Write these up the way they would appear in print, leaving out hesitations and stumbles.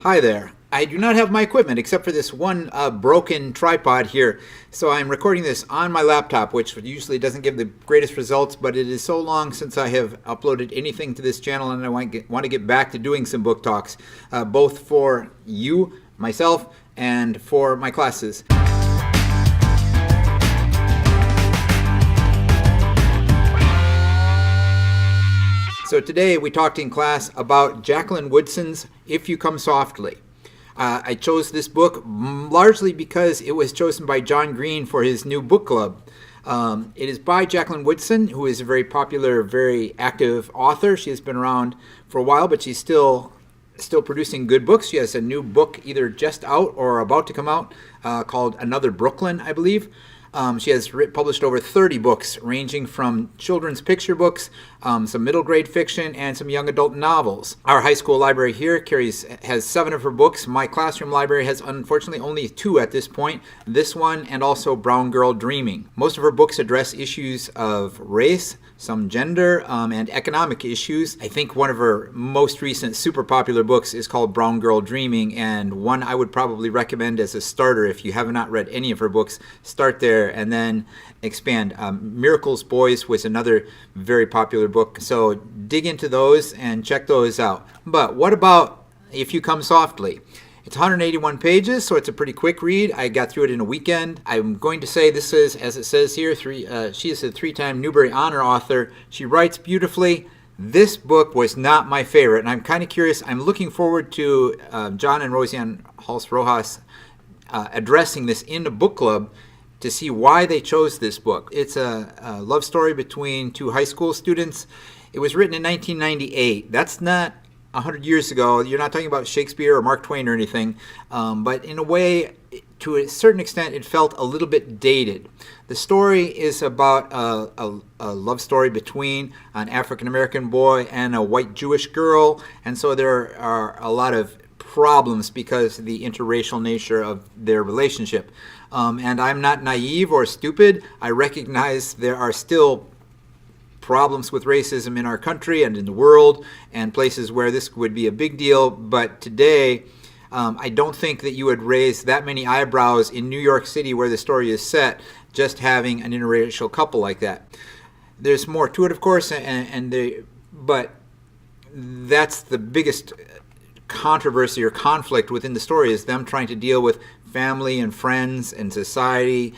Hi there. I do not have my equipment except for this one broken tripod here. So I'm recording this on my laptop, which usually doesn't give the greatest results, but it is so long since I have uploaded anything to this channel, and I want to get back to doing some book talks, both for you, myself, and for my classes. So today we talked in class about Jacqueline Woodson's If You Come Softly. I chose this book largely because it was chosen by John Green for his new book club. It is by Jacqueline Woodson, who is a very popular, very active author. She has been around for a while, but she's still producing good books. She has a new book either just out or about to come out called Another Brooklyn, I believe. She has published over 30 books, ranging from children's picture books, some middle grade fiction, and some young adult novels. Our high school library here has 7 of her books. My classroom library has unfortunately only 2 at this point, this one and also Brown Girl Dreaming. Most of her books address issues of race, some gender, and economic issues. I think one of her most recent super popular books is called Brown Girl Dreaming, and one I would probably recommend as a starter. If you have not read any of her books, start there and then expand. Miracles Boys was another very popular book, so dig into those and check those out. But what about If You Come Softly? It's 181 pages, so it's a pretty quick read. I got through it in a weekend. I'm going to say this is, as it says here, she is a 3-time Newbery Honor author. She writes beautifully. This book was not my favorite, and I'm kind of curious. I'm looking forward to John and Roseanne Halse-Rojas addressing this in the book club to see why they chose this book. It's a love story between 2 high school students. It was written in 1998. That's not 100 years ago. You're not talking about Shakespeare or Mark Twain or anything, but in a way, to a certain extent, it felt a little bit dated. The story is about a love story between an African-American boy and a white Jewish girl, and so there are a lot of problems because of the interracial nature of their relationship. And I'm not naive or stupid. I recognize there are still problems with racism in our country and in the world, and places where this would be a big deal. But today, I don't think that you would raise that many eyebrows in New York City, where the story is set, just having an interracial couple like that. There's more to it, of course, but that's the biggest controversy or conflict within the story, is them trying to deal with family and friends and society,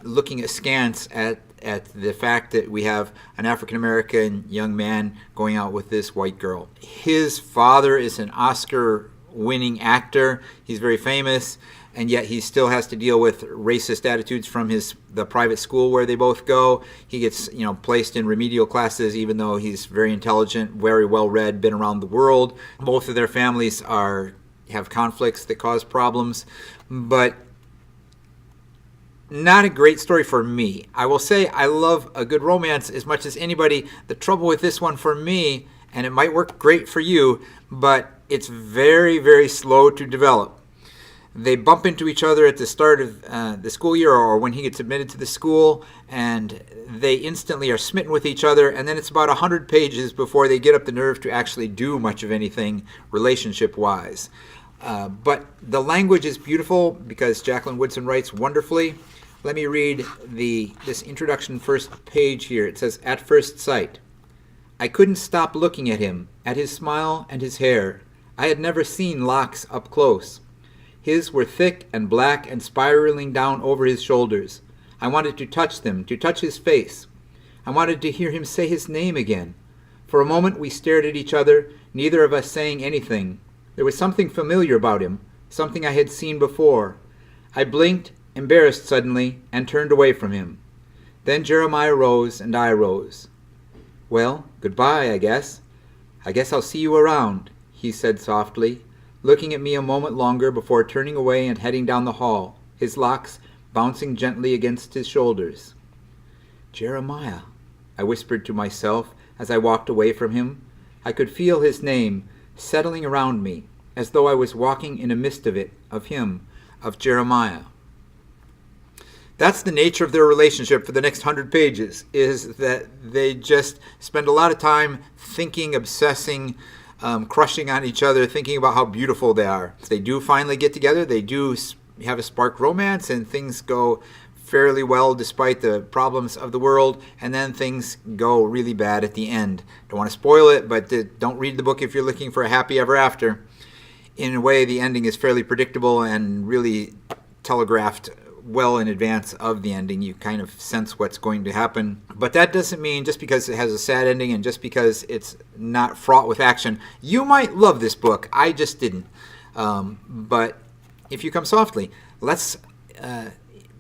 looking askance at the fact that we have an African-American young man going out with this white girl. His father is an Oscar-winning actor. He's very famous, and yet he still has to deal with racist attitudes from the private school where they both go. He gets placed in remedial classes, even though he's very intelligent, very well-read, been around the world. Both of their families have conflicts that cause problems, but not a great story for me. I will say I love a good romance as much as anybody. The trouble with this one for me, and it might work great for you, but it's very, very slow to develop. They bump into each other at the start of the school year, or when he gets admitted to the school, and they instantly are smitten with each other, and then it's about 100 pages before they get up the nerve to actually do much of anything relationship-wise. But the language is beautiful because Jacqueline Woodson writes wonderfully. Let me read this introduction first page here. It says, "At first sight. I couldn't stop looking at him, at his smile and his hair. I had never seen locks up close. His were thick and black and spiraling down over his shoulders. I wanted to touch them, to touch his face. I wanted to hear him say his name again. For a moment we stared at each other, neither of us saying anything. There was something familiar about him, something I had seen before. I blinked, embarrassed suddenly, and turned away from him. Then Jeremiah rose, and I rose. 'Well, goodbye, I guess. I guess I'll see you around,' he said softly, looking at me a moment longer before turning away and heading down the hall, his locks bouncing gently against his shoulders. 'Jeremiah,' I whispered to myself as I walked away from him. I could feel his name settling around me, as though I was walking in a mist of him, of Jeremiah. That's the nature of their relationship for the next 100 pages, is that they just spend a lot of time thinking, obsessing, crushing on each other, thinking about how beautiful they are. They do finally get together. They do have a spark romance, and things go fairly well despite the problems of the world, and then things go really bad at the end. Don't want to spoil it, but don't read the book if you're looking for a happy ever after. In a way, the ending is fairly predictable and really telegraphed well in advance of the ending. You kind of sense what's going to happen. But that doesn't mean just because it has a sad ending and just because it's not fraught with action, you might love this book. I just didn't. But if you come softly, let's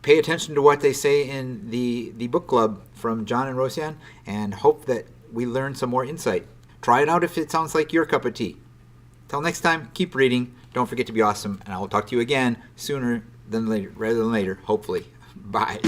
pay attention to what they say in the book club from John and Roseanne and hope that we learn some more insight. Try it out if it sounds like your cup of tea. Till next time, keep reading. Don't forget to be awesome, and I will talk to you again sooner than later, rather than later, hopefully. Bye.